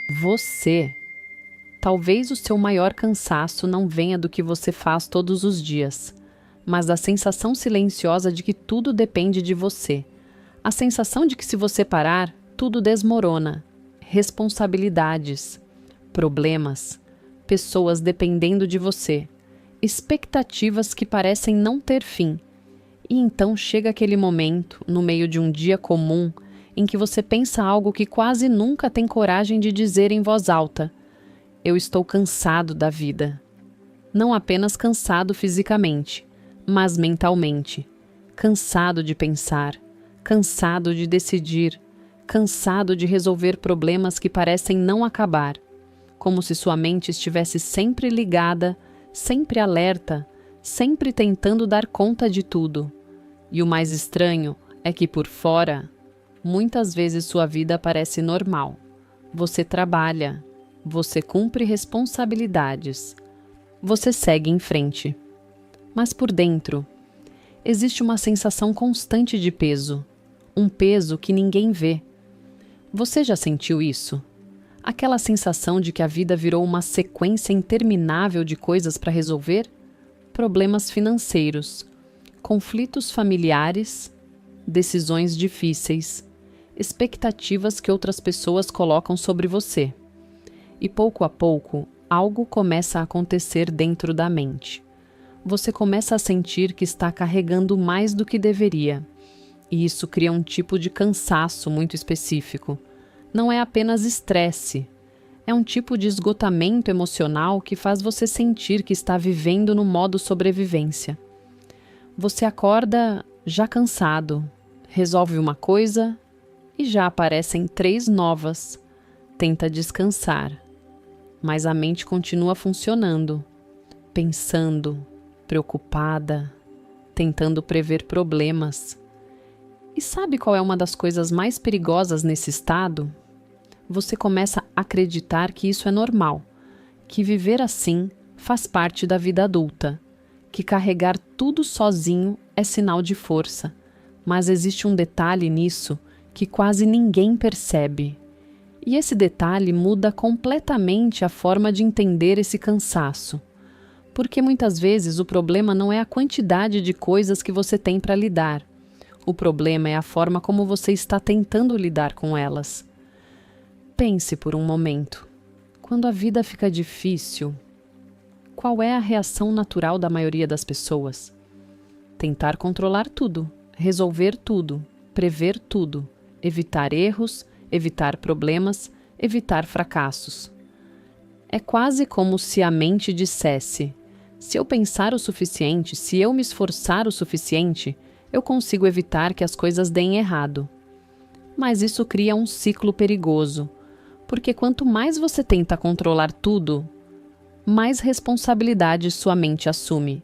Você. Talvez o seu maior cansaço não venha do que você faz todos os dias, mas da sensação silenciosa de que tudo depende de você. A sensação de que se você parar, tudo desmorona. Responsabilidades, problemas, pessoas dependendo de você, expectativas que parecem não ter fim. E então chega aquele momento, no meio de um dia comum, em que você pensa algo que quase nunca tem coragem de dizer em voz alta. Eu estou cansado da vida. Não apenas cansado fisicamente, mas mentalmente. Cansado de pensar, cansado de decidir, cansado de resolver problemas que parecem não acabar. Como se sua mente estivesse sempre ligada, sempre alerta, sempre tentando dar conta de tudo. E o mais estranho é que por fora, muitas vezes sua vida parece normal. Você trabalha, você cumpre responsabilidades, você segue em frente. Mas por dentro, existe uma sensação constante de peso, um peso que ninguém vê. Você já sentiu isso? Aquela sensação de que a vida virou uma sequência interminável de coisas para resolver? Problemas financeiros, conflitos familiares, decisões difíceis, expectativas que outras pessoas colocam sobre você. E pouco a pouco, algo começa a acontecer dentro da mente. Você começa a sentir que está carregando mais do que deveria. E isso cria um tipo de cansaço muito específico. Não é apenas estresse. É um tipo de esgotamento emocional que faz você sentir que está vivendo no modo sobrevivência. Você acorda já cansado, resolve uma coisa e já aparecem 3 novas. Tenta descansar. Mas a mente continua funcionando, pensando, preocupada, tentando prever problemas. E sabe qual é uma das coisas mais perigosas nesse estado? Você começa a acreditar que isso é normal, que viver assim faz parte da vida adulta, que carregar tudo sozinho é sinal de força. Mas existe um detalhe nisso que quase ninguém percebe. E esse detalhe muda completamente a forma de entender esse cansaço. Porque muitas vezes o problema não é a quantidade de coisas que você tem para lidar. O problema é a forma como você está tentando lidar com elas. Pense por um momento. Quando a vida fica difícil, qual é a reação natural da maioria das pessoas? Tentar controlar tudo, resolver tudo, prever tudo, evitar erros, evitar problemas, evitar fracassos. É quase como se a mente dissesse: se eu pensar o suficiente, se eu me esforçar o suficiente, eu consigo evitar que as coisas deem errado. Mas isso cria um ciclo perigoso, porque quanto mais você tenta controlar tudo, mais responsabilidade sua mente assume.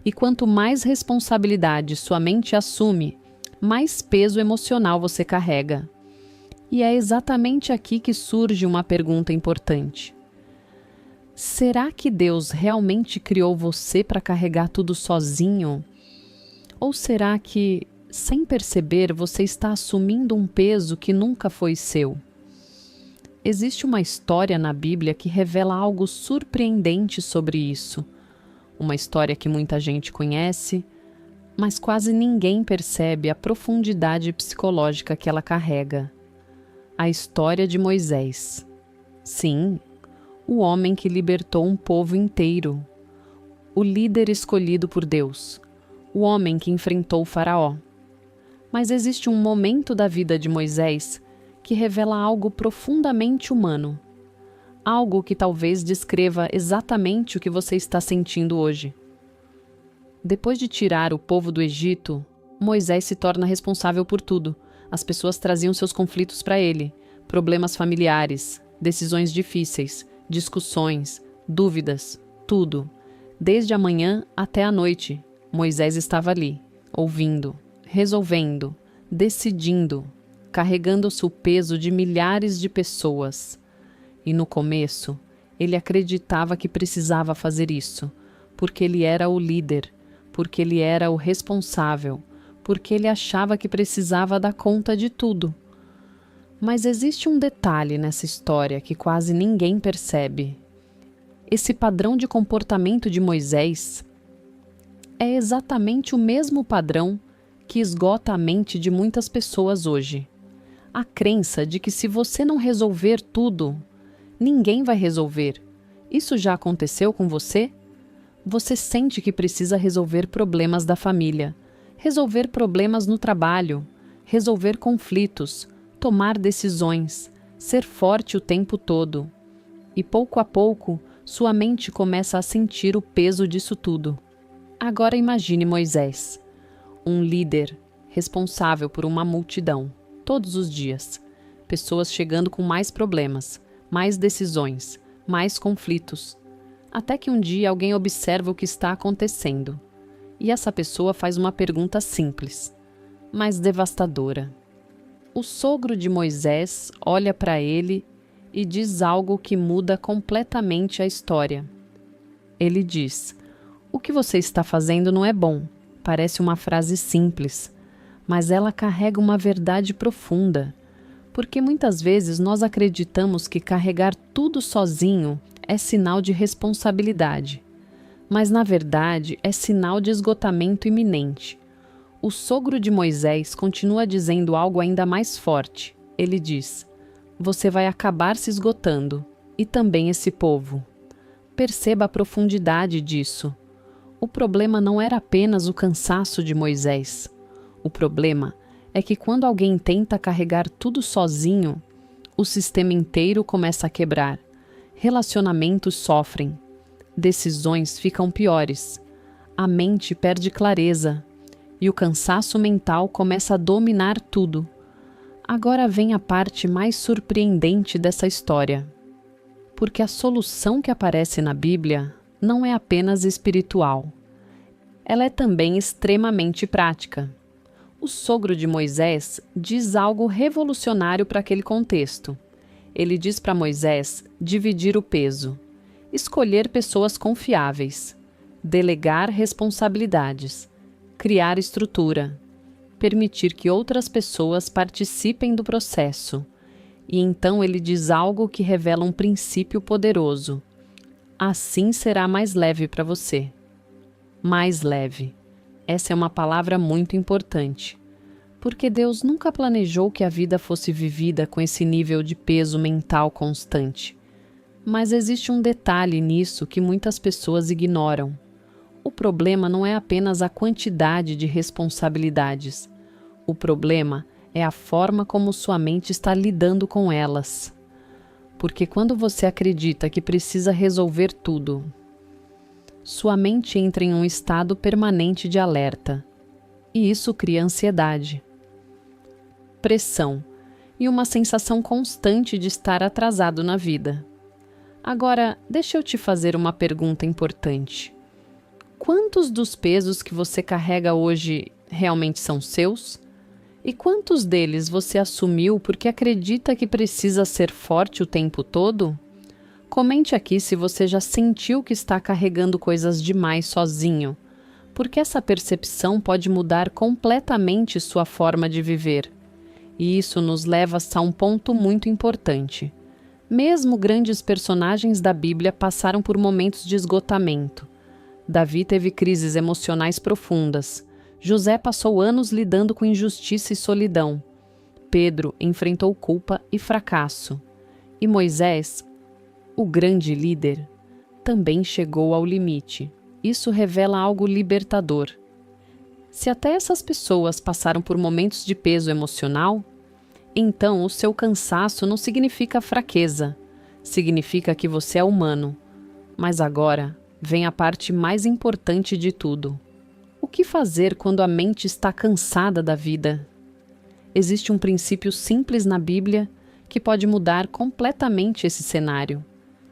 E quanto mais responsabilidade sua mente assume, mais peso emocional você carrega. E é exatamente aqui que surge uma pergunta importante. Será que Deus realmente criou você para carregar tudo sozinho? Ou será que, sem perceber, você está assumindo um peso que nunca foi seu? Existe uma história na Bíblia que revela algo surpreendente sobre isso. Uma história que muita gente conhece, mas quase ninguém percebe a profundidade psicológica que ela carrega. A história de Moisés. Sim, o homem que libertou um povo inteiro. O líder escolhido por Deus. O homem que enfrentou o faraó. Mas existe um momento da vida de Moisés que revela algo profundamente humano. Algo que talvez descreva exatamente o que você está sentindo hoje. Depois de tirar o povo do Egito, Moisés se torna responsável por tudo. As pessoas traziam seus conflitos para ele, problemas familiares, decisões difíceis, discussões, dúvidas, tudo. Desde a manhã até a noite, Moisés estava ali, ouvindo, resolvendo, decidindo, carregando-se o peso de milhares de pessoas. E no começo, ele acreditava que precisava fazer isso, porque ele era o líder, porque ele era o responsável, porque ele achava que precisava dar conta de tudo. Mas existe um detalhe nessa história que quase ninguém percebe. Esse padrão de comportamento de Moisés é exatamente o mesmo padrão que esgota a mente de muitas pessoas hoje. A crença de que se você não resolver tudo, ninguém vai resolver. Isso já aconteceu com você? Você sente que precisa resolver problemas da família, resolver problemas no trabalho, resolver conflitos, tomar decisões, ser forte o tempo todo. E pouco a pouco, sua mente começa a sentir o peso disso tudo. Agora imagine Moisés, um líder responsável por uma multidão, todos os dias. Pessoas chegando com mais problemas, mais decisões, mais conflitos. Até que um dia alguém observa o que está acontecendo. E essa pessoa faz uma pergunta simples, mas devastadora. O sogro de Moisés olha para ele e diz algo que muda completamente a história. Ele diz: "O que você está fazendo não é bom." Parece uma frase simples, mas ela carrega uma verdade profunda, porque muitas vezes nós acreditamos que carregar tudo sozinho é sinal de responsabilidade, mas na verdade é sinal de esgotamento iminente. O sogro de Moisés continua dizendo algo ainda mais forte. Ele diz: "Você vai acabar se esgotando, e também esse povo." Perceba a profundidade disso. O problema não era apenas o cansaço de Moisés. O problema é que quando alguém tenta carregar tudo sozinho, o sistema inteiro começa a quebrar. Relacionamentos sofrem. Decisões ficam piores. A mente perde clareza. E o cansaço mental começa a dominar tudo. Agora vem a parte mais surpreendente dessa história. Porque a solução que aparece na Bíblia não é apenas espiritual. Ela é também extremamente prática. O sogro de Moisés diz algo revolucionário para aquele contexto. Ele diz para Moisés dividir o peso, escolher pessoas confiáveis, delegar responsabilidades, criar estrutura, permitir que outras pessoas participem do processo. E então ele diz algo que revela um princípio poderoso. Assim será mais leve para você. Mais leve. Essa é uma palavra muito importante, porque Deus nunca planejou que a vida fosse vivida com esse nível de peso mental constante. Mas existe um detalhe nisso que muitas pessoas ignoram. O problema não é apenas a quantidade de responsabilidades. O problema é a forma como sua mente está lidando com elas. Porque quando você acredita que precisa resolver tudo, sua mente entra em um estado permanente de alerta. E isso cria ansiedade, pressão e uma sensação constante de estar atrasado na vida. Agora, deixa eu te fazer uma pergunta importante. Quantos dos pesos que você carrega hoje realmente são seus? E quantos deles você assumiu porque acredita que precisa ser forte o tempo todo? Comente aqui se você já sentiu que está carregando coisas demais sozinho, porque essa percepção pode mudar completamente sua forma de viver. E isso nos leva a um ponto muito importante. Mesmo grandes personagens da Bíblia passaram por momentos de esgotamento. Davi teve crises emocionais profundas. José passou anos lidando com injustiça e solidão. Pedro enfrentou culpa e fracasso. E Moisés, o grande líder, também chegou ao limite. Isso revela algo libertador. Se até essas pessoas passaram por momentos de peso emocional, então o seu cansaço não significa fraqueza, significa que você é humano. Mas agora vem a parte mais importante de tudo. O que fazer quando a mente está cansada da vida? Existe um princípio simples na Bíblia que pode mudar completamente esse cenário,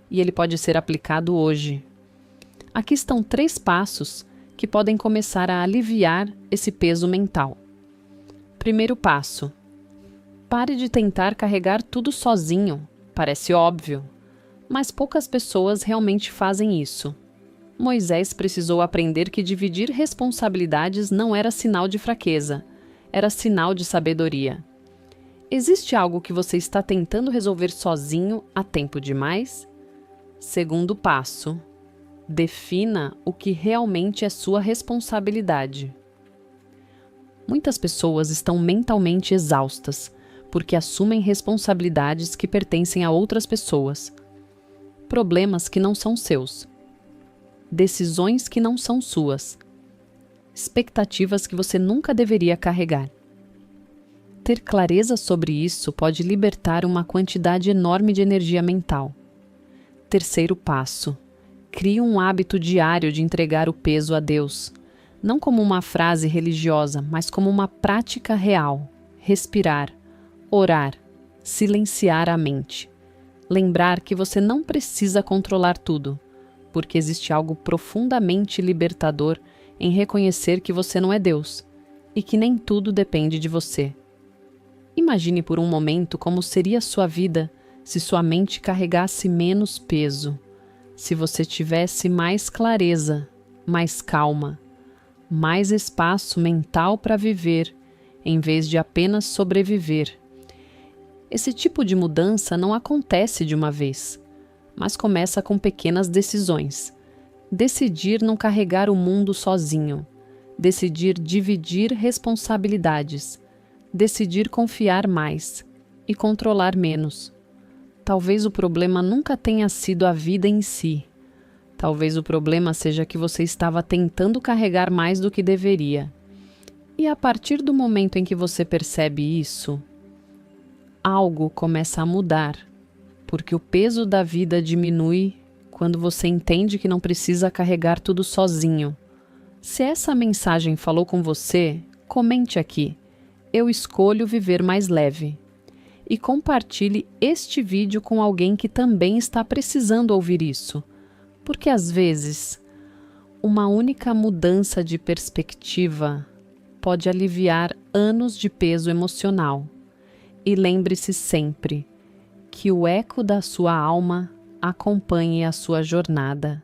e ele pode ser aplicado hoje. Aqui estão 3 passos que podem começar a aliviar esse peso mental. Primeiro passo: pare de tentar carregar tudo sozinho. Parece óbvio, mas poucas pessoas realmente fazem isso. Moisés precisou aprender que dividir responsabilidades não era sinal de fraqueza, era sinal de sabedoria. Existe algo que você está tentando resolver sozinho há tempo demais? Segundo passo: defina o que realmente é sua responsabilidade. Muitas pessoas estão mentalmente exaustas porque assumem responsabilidades que pertencem a outras pessoas, problemas que não são seus, decisões que não são suas, expectativas que você nunca deveria carregar. Ter clareza sobre isso pode libertar uma quantidade enorme de energia mental. Terceiro passo: crie um hábito diário de entregar o peso a Deus, não como uma frase religiosa, mas como uma prática real. Respirar, orar, silenciar a mente. Lembrar que você não precisa controlar tudo, porque existe algo profundamente libertador em reconhecer que você não é Deus e que nem tudo depende de você. Imagine por um momento como seria sua vida se sua mente carregasse menos peso, se você tivesse mais clareza, mais calma, mais espaço mental para viver, em vez de apenas sobreviver. Esse tipo de mudança não acontece de uma vez, mas começa com pequenas decisões. Decidir não carregar o mundo sozinho, decidir dividir responsabilidades, decidir confiar mais e controlar menos. Talvez o problema nunca tenha sido a vida em si. Talvez o problema seja que você estava tentando carregar mais do que deveria. E a partir do momento em que você percebe isso, algo começa a mudar, porque o peso da vida diminui quando você entende que não precisa carregar tudo sozinho. Se essa mensagem falou com você, comente aqui: eu escolho viver mais leve. E compartilhe este vídeo com alguém que também está precisando ouvir isso. Porque às vezes, uma única mudança de perspectiva pode aliviar anos de peso emocional. E lembre-se sempre que o eco da sua alma acompanhe a sua jornada.